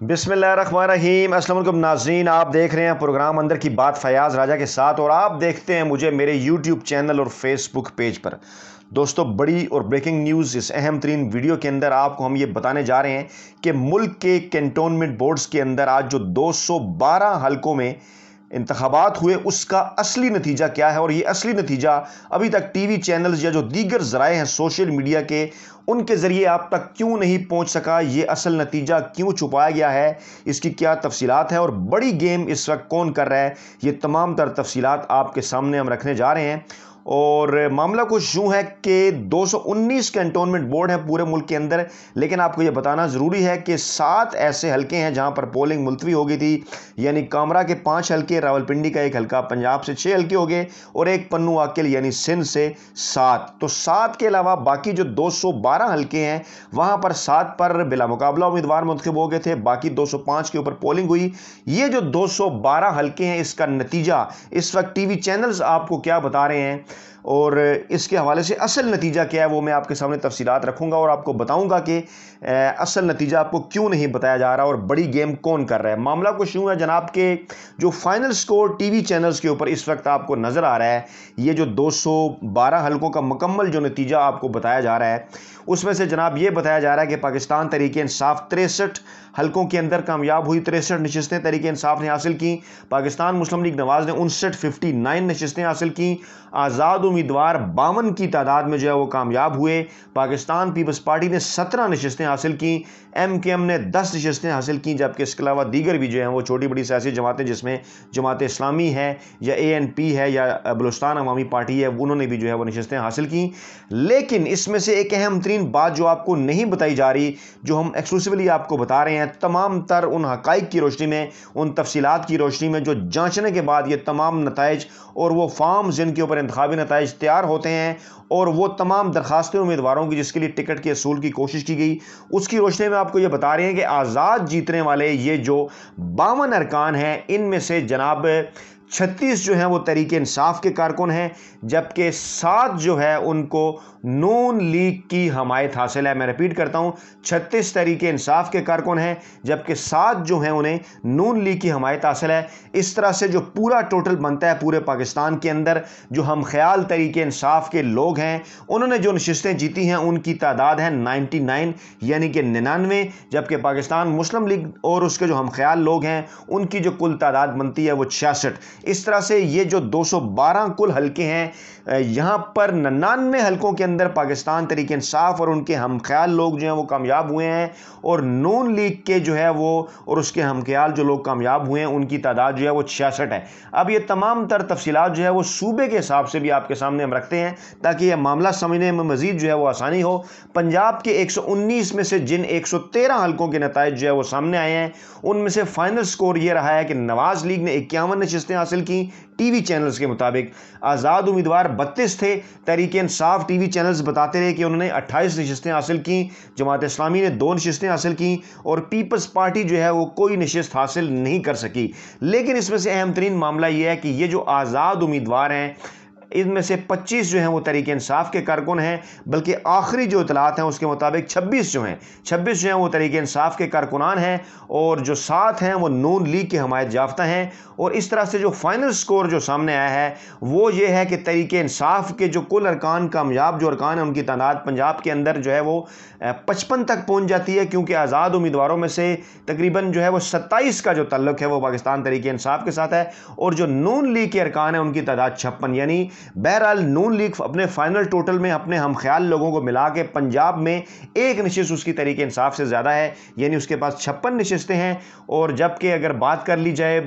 بسم اللہ الرحمن الرحیم۔ السلام علیکم ناظرین، آپ دیکھ رہے ہیں پروگرام اندر کی بات فیاض راجہ کے ساتھ، اور آپ دیکھتے ہیں مجھے میرے یوٹیوب چینل اور فیس بک پیج پر۔ دوستو، بڑی اور بریکنگ نیوز اس اہم ترین ویڈیو کے اندر آپ کو ہم یہ بتانے جا رہے ہیں کہ ملک کے کنٹونمنٹ بورڈز کے اندر آج جو 212 حلقوں میں انتخابات ہوئے، اس کا اصلی نتیجہ کیا ہے، اور یہ اصلی نتیجہ ابھی تک ٹی وی چینلز یا جو دیگر ذرائع ہیں سوشل میڈیا کے، ان کے ذریعے آپ تک کیوں نہیں پہنچ سکا، یہ اصل نتیجہ کیوں چھپایا گیا ہے، اس کی کیا تفصیلات ہیں، اور بڑی گیم اس وقت کون کر رہا ہے، یہ تمام تر تفصیلات آپ کے سامنے ہم رکھنے جا رہے ہیں۔ اور معاملہ کچھ یوں ہے کہ 219 کنٹونمنٹ بورڈ ہیں پورے ملک کے اندر، لیکن آپ کو یہ بتانا ضروری ہے کہ 7 ایسے حلقے ہیں جہاں پر پولنگ ملتوی ہو گئی تھی، یعنی کامرا کے 5 حلقے، راولپنڈی کا 1 حلقہ، پنجاب سے 6 حلقے ہو گئے، اور ایک پنو عاقل یعنی سندھ سے 7۔ تو 7 کے علاوہ باقی جو 212 حلقے ہیں وہاں پر 7 پر بلا مقابلہ امیدوار منتخب ہو گئے تھے، باقی 205 کے اوپر پولنگ ہوئی۔ یہ جو 212 حلقے ہیں، اس کا نتیجہ اس وقت ٹی وی چینلز آپ کو کیا بتا رہے ہیں، اور اس کے حوالے سے اصل نتیجہ کیا ہے، وہ میں آپ کے سامنے تفصیلات رکھوں گا، اور آپ کو بتاؤں گا کہ اصل نتیجہ آپ کو کیوں نہیں بتایا جا رہا اور بڑی گیم کون کر رہا ہے۔ معاملہ کچھ یوں ہے جناب کہ جو final score T V channels کے اوپر اس وقت آپ کو نظر آ رہا ہے، یہ جو 212 حلقوں کا مکمل جو نتیجہ آپ کو بتایا جا رہا ہے، اس میں سے جناب یہ بتایا جا رہا ہے کہ پاکستان تحریک انصاف 63 حلقوں کے اندر کامیاب ہوئی، 63 نشستیں تحریک انصاف نے حاصل کی۔ پاکستان مسلم لیگ نواز نے 59 نشستیں حاصل کی۔ آزاد امیدوار 52 کی تعداد میں جو ہے وہ کامیاب ہوئے۔ پاکستان پیپلز پارٹی نے 17 نشستیں حاصل کی، ایم کے ایم نے 10 نشستیں حاصل کی، جبکہ اس کے علاوہ دیگر بھی جو ہیں وہ چھوٹی بڑی سیاسی جماعتیں، جس میں جماعت اسلامی ہے یا اے این پی ہے یا بلوچستان عوامی پارٹی ہے، انہوں نے بھی جو ہے وہ نشستیں حاصل کی۔ لیکن اس میں سے ایک اہم ترین بات جو آپ کو نہیں بتائی جا رہی، جو ہم ایکسکلوسیولی آپ کو بتا رہے ہیں، تمام تر ان حقائق کی روشنی میں، ان تفصیلات کی روشنی میں جو جانچنے کے بعد یہ تمام نتائج اور وہ فارمز جن کے اوپر انتخابی نتائج تیار ہوتے ہیں، اور وہ تمام درخواستیں امیدواروں کی جس کے لیے ٹکٹ کے اصول کی کوشش کی گئی، اس کی روشنی میں آپ کو یہ بتا رہے ہیں کہ آزاد جیتنے والے یہ جو 52 ارکان ہیں، ان میں سے جناب 36 جو ہیں وہ تحریک انصاف کے کارکن ہیں، جبکہ 7 جو ہے ان کو نون لیگ کی حمایت حاصل ہے۔ میں ریپیٹ کرتا ہوں، 36 تحریک انصاف کے کارکن ہیں، جبکہ 7 جو ہیں انہیں نون لیگ کی حمایت حاصل ہے۔ اس طرح سے جو پورا ٹوٹل بنتا ہے پورے پاکستان کے اندر، جو ہم خیال تحریک انصاف کے لوگ ہیں، انہوں نے جو نشستیں جیتی ہیں ان کی تعداد ہے 99، یعنی کہ 99، جبکہ پاکستان مسلم لیگ اور اس کے جو ہم خیال لوگ ہیں ان کی جو کل تعداد بنتی ہے وہ 66۔ اس طرح سے یہ جو 212 کل حلقے ہیں، یہاں پر 99 حلقوں کے اندر پاکستان تحریک انصاف اور ان کے ہم خیال لوگ جو ہیں وہ کامیاب ہوئے ہیں، اور نون لیگ کے جو ہے وہ اور اس کے ہم خیال جو لوگ کامیاب ہوئے ہیں ان کی تعداد جو ہے وہ 66 ہے۔ اب یہ تمام تر تفصیلات جو ہے وہ صوبے کے حساب سے بھی آپ کے سامنے ہم رکھتے ہیں تاکہ یہ معاملہ سمجھنے میں مزید جو ہے وہ آسانی ہو۔ پنجاب کے 119 میں سے جن 113 حلقوں کے نتائج جو ہے وہ سامنے آئے ہیں، ان میں سے فائنل سکور یہ رہا ہے کہ نواز لیگ نے 51 نشستیں حاصل کی ٹی وی چینلز کے مطابق، آزاد امیدوار 32 تھے، Tehreek Insaf T V channels بتاتے رہے کہ انہوں نے 28 نشستیں حاصل کی، جماعت اسلامی نے 2 نشستیں حاصل کی، اور پیپلز پارٹی جو ہے وہ کوئی نشست حاصل نہیں کر سکی۔ لیکن اس میں سے اہم ترین معاملہ یہ ہے کہ یہ جو آزاد امیدوار ہیں، ان میں سے 25 جو ہیں وہ تحریک انصاف کے کارکن ہیں، بلکہ آخری جو اطلاعات ہیں اس کے مطابق 26 جو ہیں وہ تحریک انصاف کے کارکنان ہیں، اور جو 7 ہیں وہ نون لیگ کے حمایت یافتہ ہیں۔ اور اس طرح سے جو فائنل سکور جو سامنے آیا ہے وہ یہ ہے کہ تحریک انصاف کے جو کل ارکان، کامیاب جو ارکان ہیں، ان کی تعداد پنجاب کے اندر جو ہے وہ 55 تک پہنچ جاتی ہے، کیونکہ آزاد امیدواروں میں سے تقریباً جو ہے وہ 27 کا جو تعلق ہے وہ پاکستان تحریک انصاف کے ساتھ ہے، اور جو نون لیگ کے ارکان ہیں ان کی تعداد 56، یعنی بہرحال نون لیگ اپنے فائنل ٹوٹل میں اپنے ہم خیال لوگوں کو ملا کے پنجاب میں 1 نشست اس کی تحریک انصاف سے زیادہ ہے، یعنی اس کے پاس 56 نشستیں ہیں۔ اور جبکہ اگر بات کر لی جائے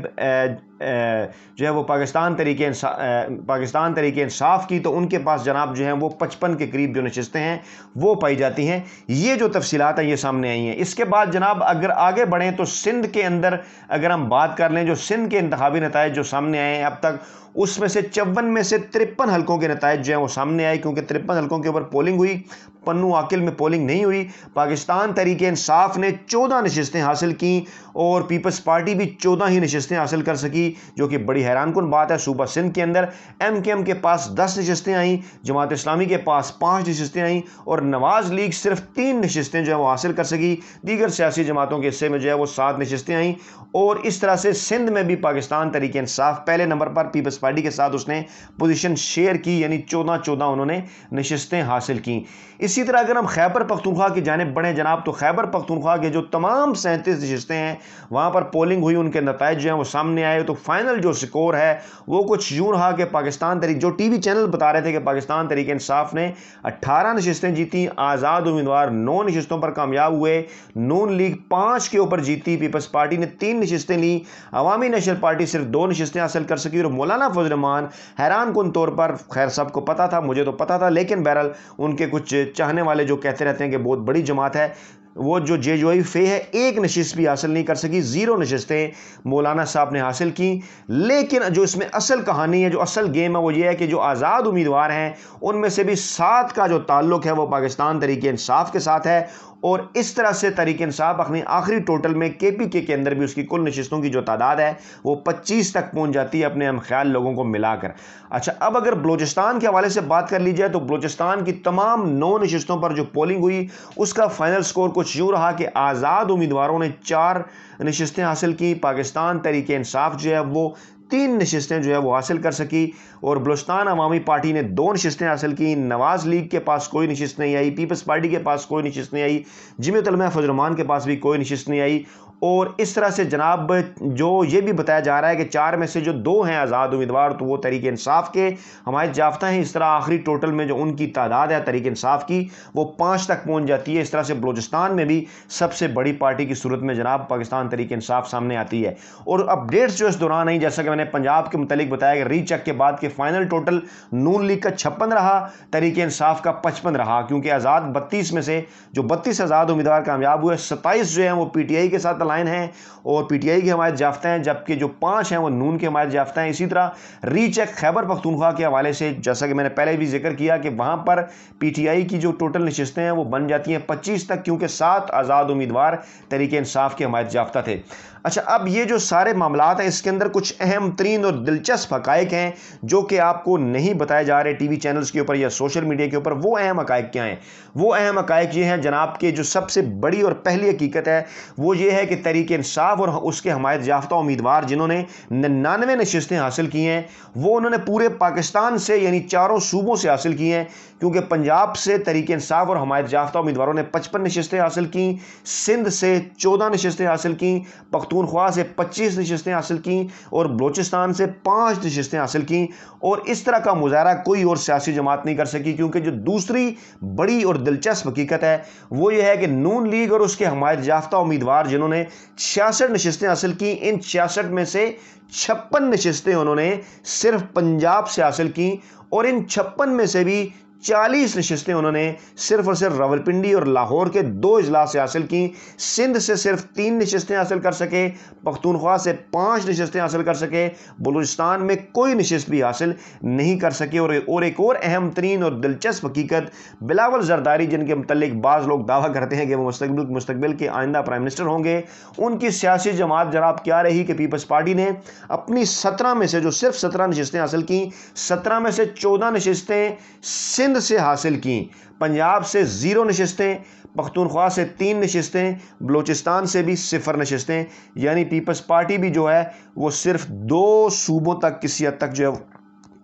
جو ہے وہ پاکستان تحریک انصاف کی، تو ان کے پاس جناب جو ہیں وہ 55 کے قریب جو نشستیں ہیں وہ پائی جاتی ہیں۔ یہ جو تفصیلات ہیں یہ سامنے آئی ہیں۔ اس کے بعد جناب اگر آگے بڑھیں تو سندھ کے اندر اگر ہم بات کر لیں، جو سندھ کے انتخابی نتائج جو سامنے آئے ہیں اب تک، اس میں سے 54 میں سے 53 حلقوں کے نتائج جو ہیں وہ سامنے آئے، کیونکہ 53 حلقوں کے اوپر پولنگ ہوئی، پنو عاقل میں پولنگ نہیں ہوئی۔ پاکستان تحریک انصاف نے 14 نشستیں حاصل کی، اور پیپلز پارٹی بھی 14 ہی نشستیں حاصل کر سکی۔ کی, جو کہ بڑی حیران کن بات ہے. صوبہ سندھ کے اندر ایم کے ایم کے پاس 10 نشستیں آئیں, جماعت اسلامی کے پاس 5 نشستیں آئیں, اور نواز لیگ صرف 3 نشستیں جو ہے وہ حاصل کر سکی. دیگر سیاسی جماعتوں کے حصے میں جو ہے وہ 7 نشستیں آئیں, اور اس طرح سے سندھ میں بھی پاکستان تحریک انصاف پہلے نمبر پر پیپلز پارٹی کے ساتھ اس نے پوزیشن شیئر کی, یعنی 14 انہوں نے نشستیں حاصل کی. اسی طرح اگر ہم خیبر پختونخوا کی جانب بڑھیں جناب, تو خیبر پختونخوا کے جو تمام 37 نشستیں ہیں وہاں پر پولنگ ہوئی, ان کے نتائج جو ہیں وہ سامنے آئے. تو فائنل جو سکور ہے وہ کچھ یوں رہا کہ پاکستان تحریک, جو ٹی وی چینل بتا رہے تھے کہ پاکستان تحریک انصاف نے 18 نشستیں جیتی, آزاد امیدوار 9 نشستوں پر کامیاب ہوئے, نون لیگ 5 کے اوپر جیتی, پیپلز پارٹی نے 3 نشستیں لی, عوامی نیشنل پارٹی صرف 2 نشستیں حاصل کر سکی. اور مولانا فضل الرحمان حیران کن طور پر, خیر سب کو پتا تھا, مجھے تو پتا تھا, لیکن بہرحال ان کے کچھ چاہنے والے جو کہتے رہتے ہیں کہ بہت بڑی جماعت ہے, وہ جو جے جو فے ہے 1 نشست بھی حاصل نہیں کر سکی. 0 نشستیں مولانا صاحب نے حاصل کی. لیکن جو اس میں اصل کہانی ہے, جو اصل گیم ہے, وہ یہ ہے کہ جو آزاد امیدوار ہیں ان میں سے بھی 7 کا جو تعلق ہے وہ پاکستان تحریک انصاف کے ساتھ ہے, اور اس طرح سے تحریک انصاف اپنی آخری ٹوٹل میں کے پی کے اندر بھی اس کی کل نشستوں کی جو تعداد ہے وہ 25 تک پہنچ جاتی ہے اپنے ہم خیال لوگوں کو ملا کر. اچھا, اب اگر بلوچستان کے حوالے سے بات کر لی جائے تو بلوچستان کی تمام 9 نشستوں پر جو پولنگ ہوئی اس کا فائنل سکور کچھ یوں رہا کہ آزاد امیدواروں نے 4 نشستیں حاصل کی, پاکستان تحریک انصاف جو ہے وہ 3 نشستیں جو ہے وہ حاصل کر سکی, اور بلوچستان عوامی پارٹی نے 2 نشستیں حاصل کی. نواز لیگ کے پاس کوئی نشست نہیں آئی, پیپلز پارٹی کے پاس کوئی نشست نہیں آئی, جمعیت علماء فضل الرحمان کے پاس بھی کوئی نشست نہیں آئی. اور اس طرح سے جناب جو یہ بھی بتایا جا رہا ہے کہ 4 میں سے جو 2 ہیں آزاد امیدوار تو وہ تحریک انصاف کے حمایت یافتہ ہیں. اس طرح آخری ٹوٹل میں جو ان کی تعداد ہے تحریک انصاف کی وہ 5 تک پہنچ جاتی ہے. اس طرح سے بلوچستان میں بھی سب سے بڑی پارٹی کی صورت میں جناب پاکستان تحریک انصاف سامنے آتی ہے. اور اپڈیٹس جو اس دوران آئی, جیسا کہ میں نے پنجاب کے متعلق بتایا کہ ری چیک کے بعد کے فائنل ٹوٹل نون لیگ کا 56 رہا, تحریک انصاف کا 55 رہا, کیونکہ آزاد 32 میں سے جو 32 آزاد امیدوار کامیاب ہوئے, 27 جو ہیں وہ پی ٹی آئی کے ساتھ الائن ہیں اور پی ٹی آئی کی حمایت یافتہ ہیں, جبکہ جو 5 ہیں وہ نون کی حمایت یافتہ ہیں. اسی طرح ری چیک خیبر پختونخوا کے حوالے سے, جیسا کہ میں نے پہلے بھی ذکر کیا کہ وہاں پر پی ٹی آئی کی جو ٹوٹل نشستیں ہیں وہ بن جاتی ہیں 25 تک, کیونکہ 7 آزاد امیدوار تحریک انصاف کی حمایت یافتہ تھے. اچھا, اب یہ جو سارے معاملات ہیں اس کے اندر کچھ اہم ترین اور دلچسپ حقائق ہیں جو کہ آپ کو نہیں بتائے جا رہے ٹی وی چینلز کے اوپر یا سوشل میڈیا کے اوپر. وہ اہم حقائق کیا ہیں؟ وہ اہم حقائق یہ ہیں جناب کہ جو سب سے بڑی اور پہلی حقیقت ہے وہ یہ ہے کہ تحریک انصاف اور اس کے حمایت یافتہ امیدوار جنہوں نے 99 نشستیں حاصل کی ہیں وہ انہوں نے پورے پاکستان سے یعنی 4 صوبوں سے حاصل کی ہیں, کیونکہ پنجاب سے تحریک انصاف اور حمایت یافتہ امیدواروں نے 55 نشستیں حاصل کی, سندھ سے 14 نشستیں حاصل کی, پختونخوا سے 25 نشستیں حاصل کی, اور بلوچستان سے 5 نشستیں حاصل کی. اور اس طرح کا مظاہرہ کوئی اور سیاسی جماعت نہیں کر سکی, کیونکہ جو دوسری بڑی اور دلچسپ حقیقت ہے وہ یہ ہے کہ نون لیگ اور اس کے حمایت یافتہ امیدوار جنہوں نے 66 نشستیں حاصل کی, ان 66 میں سے 56 نشستیں انہوں نے صرف پنجاب سے حاصل کی, اور ان 56 میں سے بھی 40 نشستیں انہوں نے صرف اور صرف راولپنڈی اور لاہور کے 2 اضلاع سے حاصل کی. سندھ سے صرف 3 نشستیں حاصل کر سکے, پختونخوا سے 5 نشستیں حاصل کر سکے, بلوچستان میں کوئی نشست بھی حاصل نہیں کر سکے. اور ایک اور اہم ترین اور دلچسپ حقیقت, بلاول زرداری جن کے متعلق بعض لوگ دعویٰ کرتے ہیں کہ وہ مستقبل کے آئندہ پرائم منسٹر ہوں گے, ان کی سیاسی جماعت جناب کیا رہی کہ پیپلز پارٹی نے اپنی 17 میں سے جو صرف 17 نشستیں حاصل کی, 17 میں سے 14 نشستیں سندھ سے حاصل کی, پنجاب سے 0 نشستیں, پختونخوا سے 3 نشستیں, بلوچستان سے بھی 0 نشستیں, یعنی پیپلز پارٹی بھی جو ہے وہ صرف 2 صوبوں تک کسی حد تک جو ہے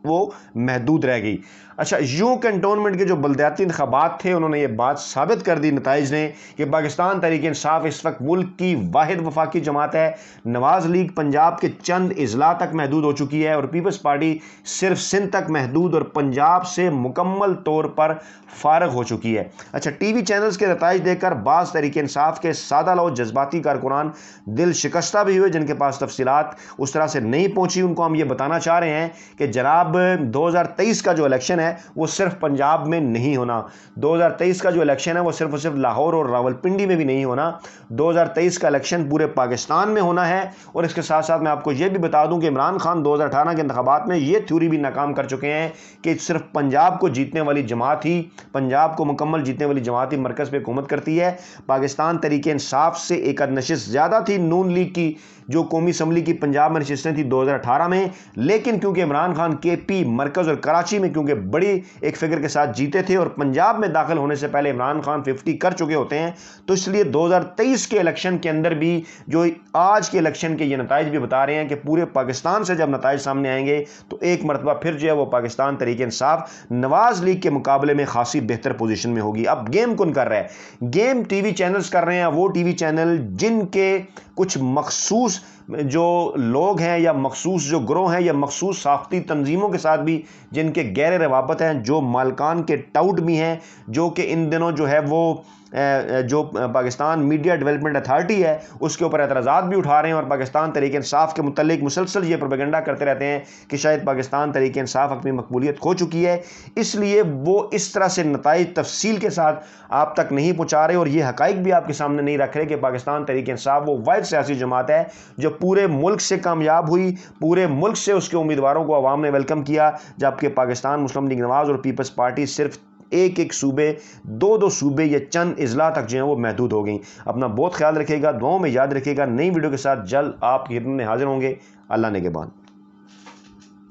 وہ محدود رہ گئی. اچھا, یوں کنٹونمنٹ کے جو بلدیاتی انتخابات تھے انہوں نے یہ بات ثابت کر دی نتائج نے کہ پاکستان تحریک انصاف اس وقت ملک کی واحد وفاقی جماعت ہے. نواز لیگ پنجاب کے چند اضلاع تک محدود ہو چکی ہے, اور پیپلز پارٹی صرف سندھ تک محدود اور پنجاب سے مکمل طور پر فارغ ہو چکی ہے. اچھا, ٹی وی چینلز کے نتائج دیکھ کر بعض تحریک انصاف کے سادہ لو جذباتی کارکنان دل شکستہ بھی ہوئے, جن کے پاس تفصیلات اس طرح سے نہیں پہنچی. ان کو ہم یہ بتانا چاہ رہے ہیں کہ جناب 2023 کا جو الیکشن ہے ہے وہ صرف پنجاب میں نہیں ہونا. 2023 کا جو الیکشن ہے وہ صرف اور صرف لاہور اور راولپنڈی میں بھی نہیں ہونا. 2023 کا الیکشن پورے پاکستان میں ہونا ہے. اور اس کے ساتھ ساتھ میں آپ کو یہ بھی بتا دوں کہ عمران خان 2018 کے انتخابات میں یہ تھیوری بھی ناکام کر چکے ہیں کہ صرف پنجاب کو جیتنے والی جماعت ہی, پنجاب کو مکمل جیتنے والی جماعت ہی مرکز پہ حکومت کرتی ہے. پاکستان تحریک انصاف سے ایک نشست زیادہ تھی نون لیگ کی, جو قومی اسمبلی کی پنجاب میں نشستیں تھی 2018 میں, لیکن کیونکہ عمران خان کے پی مرکز اور کراچی میں کیونکہ بڑی ایک فگر کے ساتھ جیتے تھے اور پنجاب میں داخل ہونے سے پہلے عمران خان 50 کر چکے ہوتے ہیں, تو اس لیے 2023 کے الیکشن کے اندر بھی جو آج کے الیکشن کے یہ نتائج بھی بتا رہے ہیں کہ پورے پاکستان سے جب نتائج سامنے آئیں گے تو ایک مرتبہ پھر جو ہے وہ پاکستان تحریک انصاف نواز لیگ کے مقابلے میں خاصی بہتر پوزیشن میں ہوگی. اب گیم کون کر رہا ہے؟ گیم ٹی وی چینلز کر رہے ہیں, وہ ٹی وی چینل جن کے کچھ مخصوص جو لوگ ہیں یا مخصوص جو گروہ ہیں یا مخصوص ساختی تنظیموں کے ساتھ بھی جن کے گہرے روابط ہیں, جو مالکان کے ٹاؤٹ بھی ہیں, جو کہ ان دنوں جو ہے وہ جو پاکستان میڈیا ڈیولپمنٹ اتھارٹی ہے اس کے اوپر اعتراضات بھی اٹھا رہے ہیں اور پاکستان تحریک انصاف کے متعلق مسلسل یہ پروپیگنڈا کرتے رہتے ہیں کہ شاید پاکستان تحریک انصاف اپنی مقبولیت کھو چکی ہے. اس لیے وہ اس طرح سے نتائج تفصیل کے ساتھ آپ تک نہیں پہنچا رہے اور یہ حقائق بھی آپ کے سامنے نہیں رکھ رہے کہ پاکستان تحریک انصاف وہ واحد سیاسی جماعت ہے جو پورے ملک سے کامیاب ہوئی, پورے ملک سے اس کے امیدواروں کو عوام نے ویلکم کیا, جبکہ پاکستان مسلم لیگ نواز اور پیپلز پارٹی صرف ایک صوبے, دو صوبے یا چند اضلاع تک جو ہیں وہ محدود ہو گئیں. اپنا بہت خیال رکھے گا, دعاؤں میں یاد رکھے گا. نئی ویڈیو کے ساتھ جلد آپ کی خدمت میں حاضر ہوں گے. اللہ نگہبان.